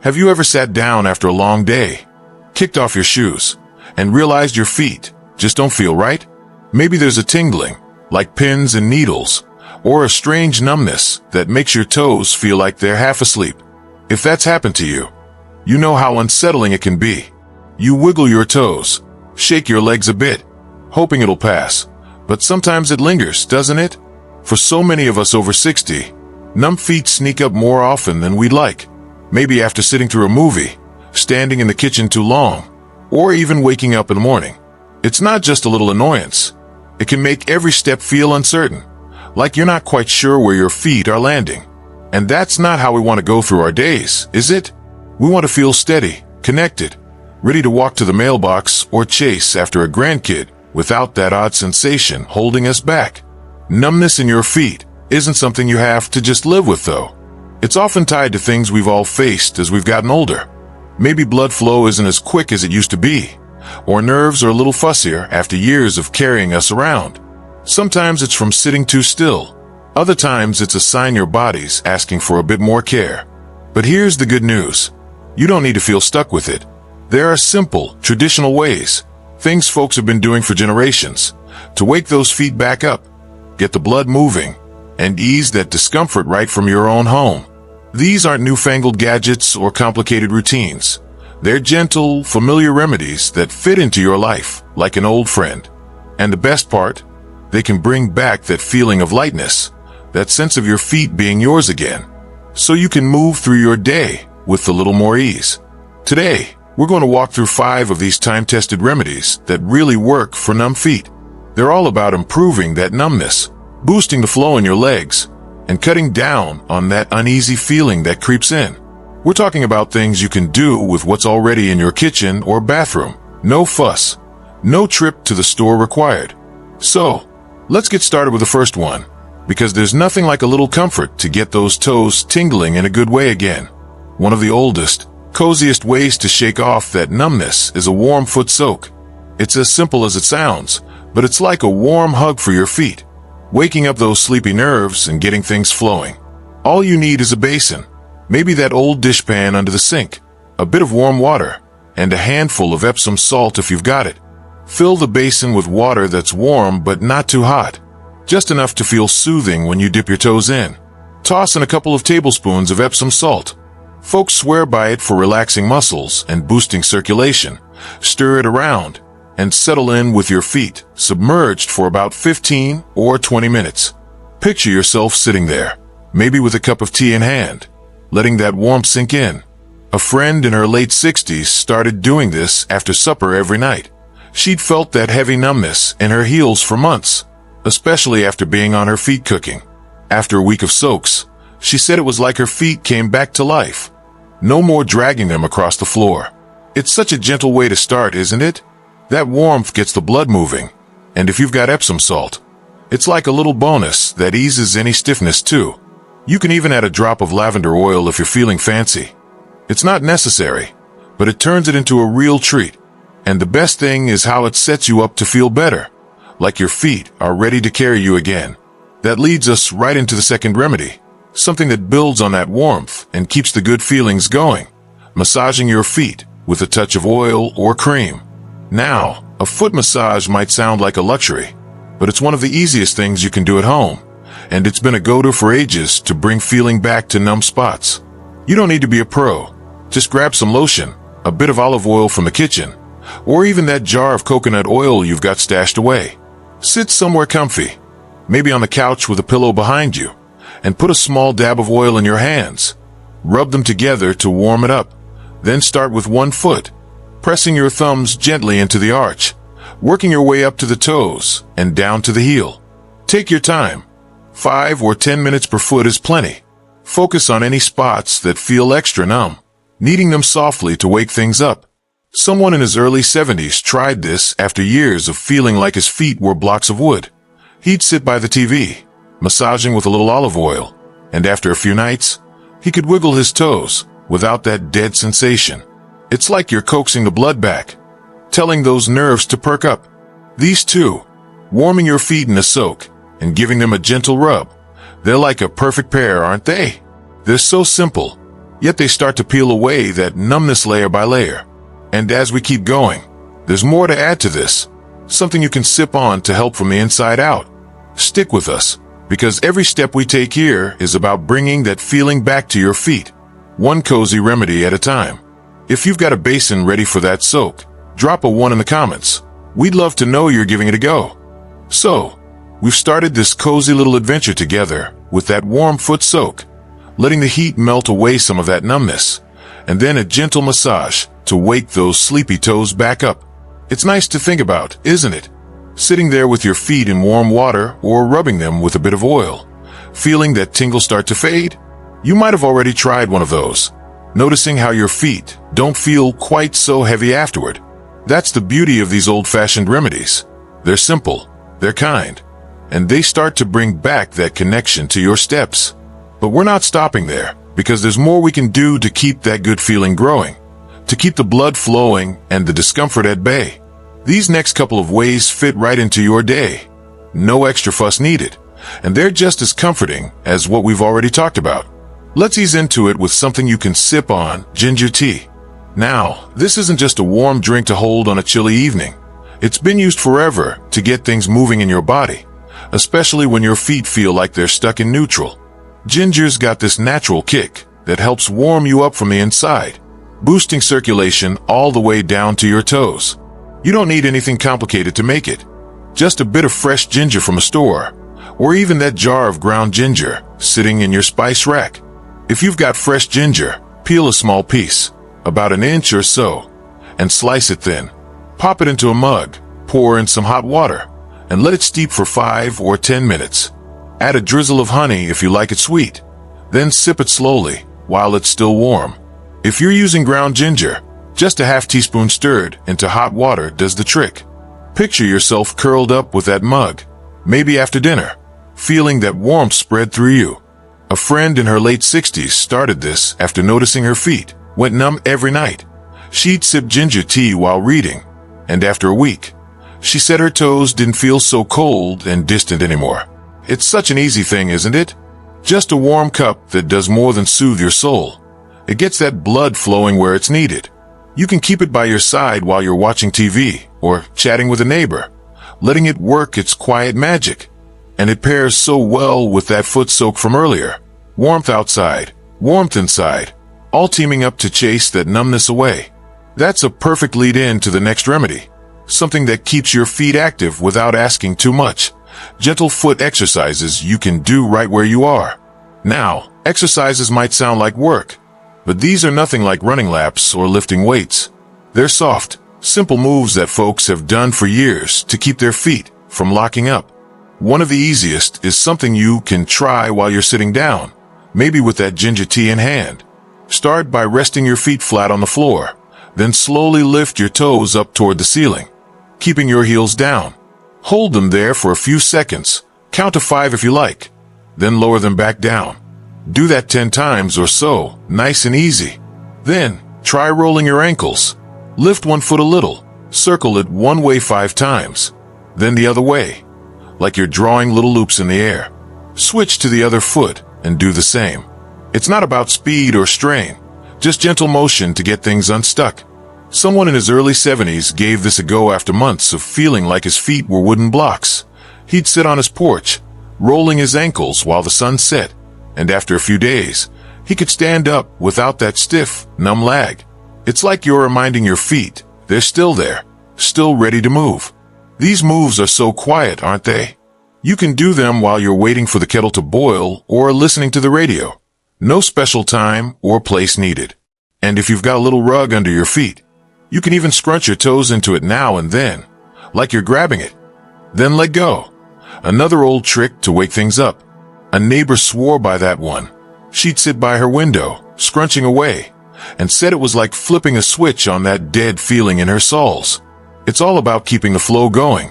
Have you ever sat down after a long day, kicked off your shoes, and realized your feet just don't feel right? Maybe there's a tingling, like pins and needles, or a strange numbness that makes your toes feel like they're half asleep. If that's happened to you, you know how unsettling it can be. You wiggle your toes, shake your legs a bit, hoping it'll pass, but sometimes it lingers, doesn't it? For so many of us over 60, numb feet sneak up more often than we'd like. Maybe after sitting through a movie, standing in the kitchen too long, or even waking up in the morning. It's not just a little annoyance. It can make every step feel uncertain, like you're not quite sure where your feet are landing. And that's not how we want to go through our days, is it? We want to feel steady, connected, ready to walk to the mailbox or chase after a grandkid without that odd sensation holding us back. Numbness in your feet isn't something you have to just live with, though. It's often tied to things we've all faced as we've gotten older. Maybe blood flow isn't as quick as it used to be, or nerves are a little fussier after years of carrying us around. Sometimes it's from sitting too still. Other times it's a sign your body's asking for a bit more care. But here's the good news. You don't need to feel stuck with it. There are simple, traditional ways, things folks have been doing for generations, to wake those feet back up, get the blood moving, and ease that discomfort right from your own home. These aren't newfangled gadgets or complicated routines. They're gentle, familiar remedies that fit into your life like an old friend. And the best part, they can bring back that feeling of lightness, that sense of your feet being yours again, so you can move through your day with a little more ease. Today, we're going to walk through 5 of these time-tested remedies that really work for numb feet. They're all about improving that numbness, boosting the flow in your legs, and cutting down on that uneasy feeling that creeps in. We're talking about things you can do with what's already in your kitchen or bathroom. No fuss, no trip to the store required. So, let's get started with the first one, because there's nothing like a little comfort to get those toes tingling in a good way again. One of the oldest, coziest ways to shake off that numbness is a warm foot soak. It's as simple as it sounds, but it's like a warm hug for your feet, waking up those sleepy nerves and getting things flowing. All you need is a basin, maybe that old dishpan under the sink, a bit of warm water, and a handful of Epsom salt if you've got it. Fill the basin with water that's warm but not too hot, just enough to feel soothing when you dip your toes in. Toss in a couple of tablespoons of Epsom salt. Folks swear by it for relaxing muscles and boosting circulation. Stir it around and settle in with your feet submerged for about 15 or 20 minutes. Picture yourself sitting there, maybe with a cup of tea in hand, letting that warmth sink in. A friend in her late 60s started doing this after supper every night. She'd felt that heavy numbness in her heels for months, especially after being on her feet cooking. After a week of soaks, she said it was like her feet came back to life. No more dragging them across the floor. It's such a gentle way to start, isn't it? That warmth gets the blood moving, and if you've got Epsom salt, it's like a little bonus that eases any stiffness too. You can even add a drop of lavender oil if you're feeling fancy. It's not necessary, but it turns it into a real treat. And the best thing is how it sets you up to feel better, like your feet are ready to carry you again. That leads us right into the second remedy, something that builds on that warmth and keeps the good feelings going. Massaging your feet with a touch of oil or cream. Now, a foot massage might sound like a luxury, but it's one of the easiest things you can do at home, and it's been a go-to for ages to bring feeling back to numb spots. You don't need to be a pro. Just grab some lotion, a bit of olive oil from the kitchen, or even that jar of coconut oil you've got stashed away. Sit somewhere comfy, maybe on the couch with a pillow behind you, and put a small dab of oil in your hands. Rub them together to warm it up. Then start with one foot, pressing your thumbs gently into the arch, working your way up to the toes and down to the heel. Take your time. 5 or 10 minutes per foot is plenty. Focus on any spots that feel extra numb, kneading them softly to wake things up. Someone in his early 70s tried this after years of feeling like his feet were blocks of wood. He'd sit by the TV, massaging with a little olive oil, and after a few nights, he could wiggle his toes without that dead sensation. It's like you're coaxing the blood back, telling those nerves to perk up. These two, warming your feet in a soak and giving them a gentle rub, they're like a perfect pair, aren't they? They're so simple, Yet they start to peel away that numbness layer by layer. And as we keep going, there's more to add to this. Something you can sip on to help from the inside out. Stick with us, because every step we take here is about bringing that feeling back to your feet, one cozy remedy at a time. If you've got a basin ready for that soak, drop a 1 in the comments. We'd love to know you're giving it a go. So, we've started this cozy little adventure together with that warm foot soak, letting the heat melt away some of that numbness, and then a gentle massage to wake those sleepy toes back up. It's nice to think about, isn't it? Sitting there with your feet in warm water or rubbing them with a bit of oil, feeling that tingle start to fade. You might have already tried one of those, noticing how your feet don't feel quite so heavy afterward. That's the beauty of these old-fashioned remedies. They're simple, they're kind, and they start to bring back that connection to your steps. But we're not stopping there, because there's more we can do to keep that good feeling growing, to keep the blood flowing and the discomfort at bay. These next couple of ways fit right into your day. No extra fuss needed, and they're just as comforting as what we've already talked about. Let's ease into it with something you can sip on, ginger tea. Now, this isn't just a warm drink to hold on a chilly evening. It's been used forever to get things moving in your body, especially when your feet feel like they're stuck in neutral. Ginger's got this natural kick that helps warm you up from the inside, boosting circulation all the way down to your toes. You don't need anything complicated to make it. Just a bit of fresh ginger from a store, or even that jar of ground ginger sitting in your spice rack. If you've got fresh ginger, peel a small piece, about an inch or so, and slice it thin. Pop it into a mug, pour in some hot water, and let it steep for 5 or 10 minutes. Add a drizzle of honey if you like it sweet. Then sip it slowly while it's still warm. If you're using ground ginger, just a half teaspoon stirred into hot water does the trick. Picture yourself curled up with that mug, maybe after dinner, feeling that warmth spread through you. A friend in her late 60s started this after noticing her feet went numb every night. She'd sip ginger tea while reading, and after a week, she said her toes didn't feel so cold and distant anymore. It's such an easy thing, isn't it? Just a warm cup that does more than soothe your soul. It gets that blood flowing where it's needed. You can keep it by your side while you're watching TV or chatting with a neighbor, letting it work its quiet magic. And it pairs so well with that foot soak from earlier. Warmth outside, warmth inside, all teaming up to chase that numbness away. That's a perfect lead-in to the next remedy. Something that keeps your feet active without asking too much. Gentle foot exercises you can do right where you are. Now, exercises might sound like work, but these are nothing like running laps or lifting weights. They're soft, simple moves that folks have done for years to keep their feet from locking up. One of the easiest is something you can try while you're sitting down, maybe with that ginger tea in hand. Start by resting your feet flat on the floor, then slowly lift your toes up toward the ceiling, keeping your heels down. Hold them there for a few seconds, count to 5 if you like, then lower them back down. Do that 10 times or so, nice and easy. Then, try rolling your ankles. Lift one foot a little, circle it one way 5 times, then the other way, like you're drawing little loops in the air. Switch to the other foot and do the same. It's not about speed or strain, just gentle motion to get things unstuck. Someone in his early 70s gave this a go after months of feeling like his feet were wooden blocks. He'd sit on his porch, rolling his ankles while the sun set, and after a few days, he could stand up without that stiff, numb lag. It's like you're reminding your feet they're still there, still ready to move. These moves are so quiet, aren't they? You can do them while you're waiting for the kettle to boil or listening to the radio. No special time or place needed. And if you've got a little rug under your feet, you can even scrunch your toes into it now and then, like you're grabbing it. Then let go. Another old trick to wake things up. A neighbor swore by that one. She'd sit by her window, scrunching away, and said it was like flipping a switch on that dead feeling in her soles. It's all about keeping the flow going,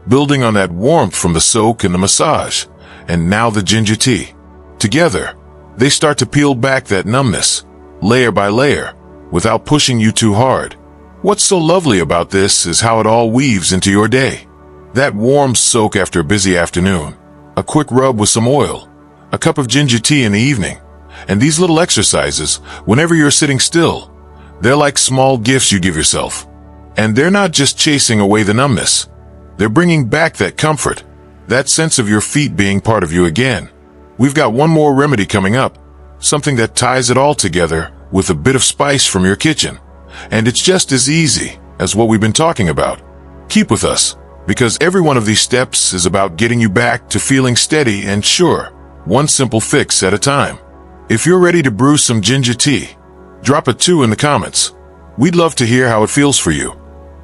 building on that warmth from the soak and the massage, and now the ginger tea. Together, they start to peel back that numbness, layer by layer, without pushing you too hard. What's so lovely about this is how it all weaves into your day. That warm soak after a busy afternoon, a quick rub with some oil, a cup of ginger tea in the evening, And these little exercises, whenever you're sitting still, they're like small gifts you give yourself. And they're not just chasing away the numbness. They're bringing back that comfort, that sense of your feet being part of you again. We've got one more remedy coming up, something that ties it all together with a bit of spice from your kitchen. And it's just as easy as what we've been talking about. Keep with us, because every one of these steps is about getting you back to feeling steady and sure, one simple fix at a time. If you're ready to brew some ginger tea, drop a 2 in the comments. We'd love to hear how it feels for you.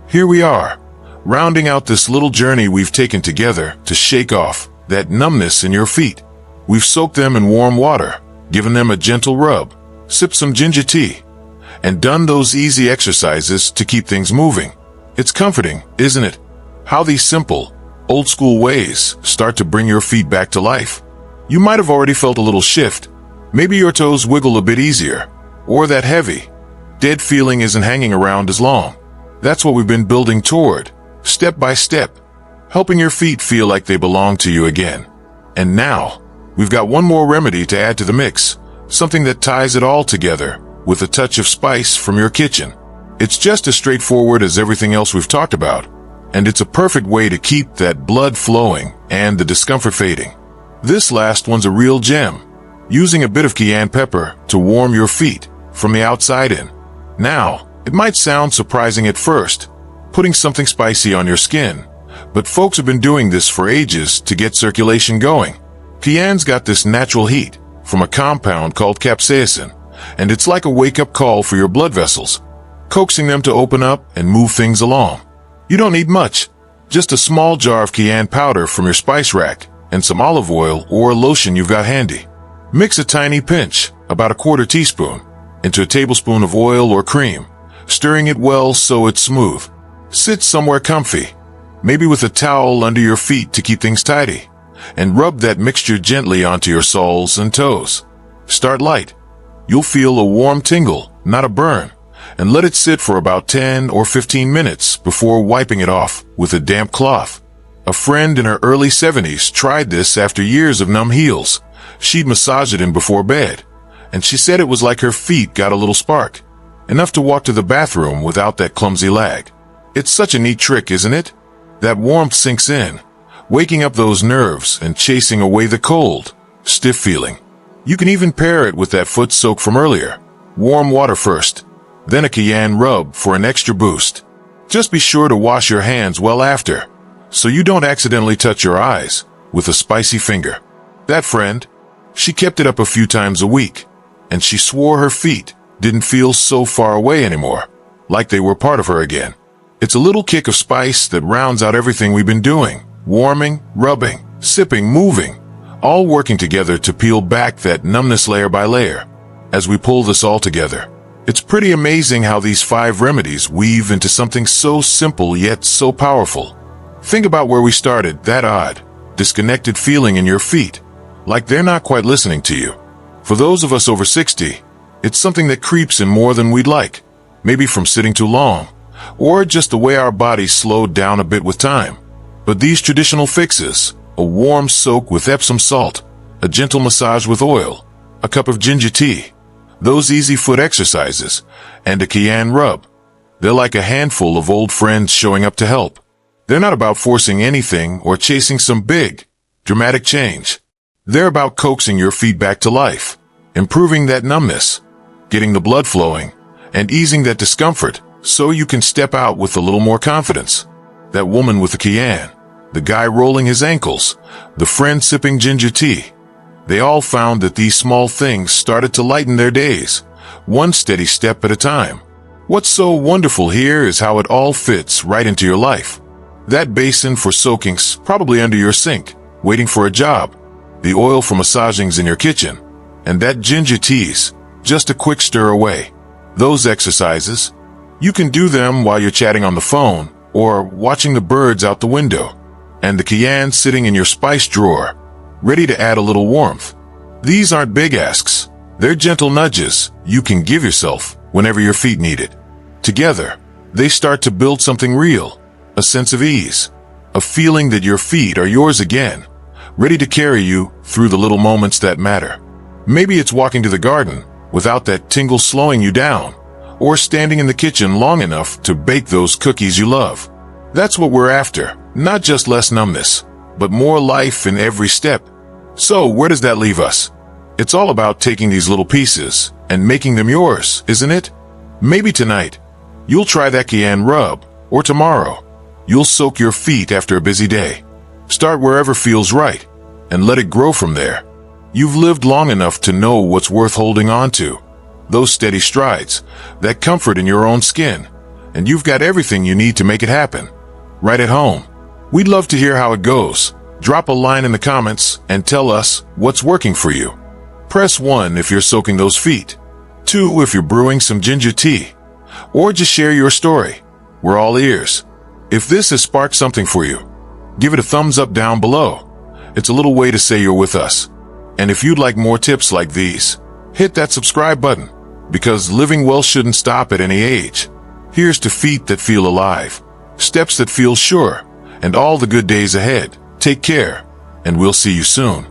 Here we are, rounding out this little journey we've taken together to shake off that numbness in your feet. We've soaked them in warm water, given them a gentle rub, sipped some ginger tea, and done those easy exercises to keep things moving. It's comforting, isn't it? How these simple, old-school ways start to bring your feet back to life. You might have already felt a little shift. Maybe your toes wiggle a bit easier, or that heavy, dead feeling isn't hanging around as long. That's what we've been building toward, step by step, helping your feet feel like they belong to you again. And now, we've got one more remedy to add to the mix, something that ties it all together with a touch of spice from your kitchen. It's just as straightforward as everything else we've talked about, and it's a perfect way to keep that blood flowing and the discomfort fading. This last one's a real gem, using a bit of cayenne pepper to warm your feet from the outside in. Now, it might sound surprising at first, putting something spicy on your skin, but folks have been doing this for ages to get circulation going. Cayenne's got this natural heat from a compound called capsaicin, and it's like a wake-up call for your blood vessels, coaxing them to open up and move things along. You don't need much, just a small jar of cayenne powder from your spice rack and some olive oil or lotion you've got handy. Mix a tiny pinch, about a 1/4 teaspoon, into a tablespoon of oil or cream, stirring it well so it's smooth. Sit somewhere comfy, maybe with a towel under your feet to keep things tidy, and rub that mixture gently onto your soles and toes. Start light. You'll feel a warm tingle, not a burn, and let it sit for about 10 or 15 minutes before wiping it off with a damp cloth. A friend in her early 70s tried this after years of numb heels. She'd massage it in before bed, and she said it was like her feet got a little spark, enough to walk to the bathroom without that clumsy lag. It's such a neat trick, isn't it? That warmth sinks in, waking up those nerves and chasing away the cold, stiff feeling. You can even pair it with that foot soak from earlier. Warm water first, then a cayenne rub for an extra boost. Just be sure to wash your hands well after, so you don't accidentally touch your eyes with a spicy finger. That friend, she kept it up a few times a week, and she swore her feet didn't feel so far away anymore, like they were part of her again. It's a little kick of spice that rounds out everything we've been doing, warming, rubbing, sipping, moving, all working together to peel back that numbness layer by layer. As we pull this all together, it's pretty amazing how these 5 remedies weave into something so simple yet so powerful. Think about where we started, that odd, disconnected feeling in your feet, like they're not quite listening to you. For those of us over 60, it's something that creeps in more than we'd like, maybe from sitting too long, or just the way our bodies slowed down a bit with time. But these traditional fixes, a warm soak with Epsom salt, a gentle massage with oil, a cup of ginger tea, those easy foot exercises, and a cayenne rub, they're like a handful of old friends showing up to help. They're not about forcing anything or chasing some big, dramatic change. They're about coaxing your feet back to life, improving that numbness, getting the blood flowing, and easing that discomfort so you can step out with a little more confidence. That woman with the cayenne, the guy rolling his ankles, the friend sipping ginger tea, they all found that these small things started to lighten their days, one steady step at a time. What's so wonderful here is how it all fits right into your life. That basin for soaking's probably under your sink, waiting for a job. The oil for massaging's in your kitchen, and that ginger tea's just a quick stir away. Those exercises, you can do them while you're chatting on the phone or watching the birds out the window, and the cayenne sitting in your spice drawer, ready to add a little warmth. These aren't big asks. They're gentle nudges you can give yourself whenever your feet need it. Together, they start to build something real, a sense of ease, a feeling that your feet are yours again, ready to carry you through the little moments that matter. Maybe it's walking to the garden without that tingle slowing you down, or standing in the kitchen long enough to bake those cookies you love. That's what we're after, not just less numbness, but more life in every step. So where does that leave us? It's all about taking these little pieces and making them yours, isn't it? Maybe tonight, you'll try that Cayenne rub, or tomorrow, you'll soak your feet after a busy day. Start wherever feels right, and let it grow from there. You've lived long enough to know what's worth holding on to. Those steady strides, that comfort in your own skin, and you've got everything you need to make it happen. Right at home. We'd love to hear how it goes. Drop a line in the comments and tell us what's working for you. Press 1 if you're soaking those feet, 2 if you're brewing some ginger tea, or just share your story. We're all ears. If this has sparked something for you, give it a thumbs up down below. It's a little way to say you're with us. And if you'd like more tips like these, hit that subscribe button, because living well shouldn't stop at any age. Here's to feet that feel alive, steps that feel sure, and all the good days ahead. Take care, and we'll see you soon.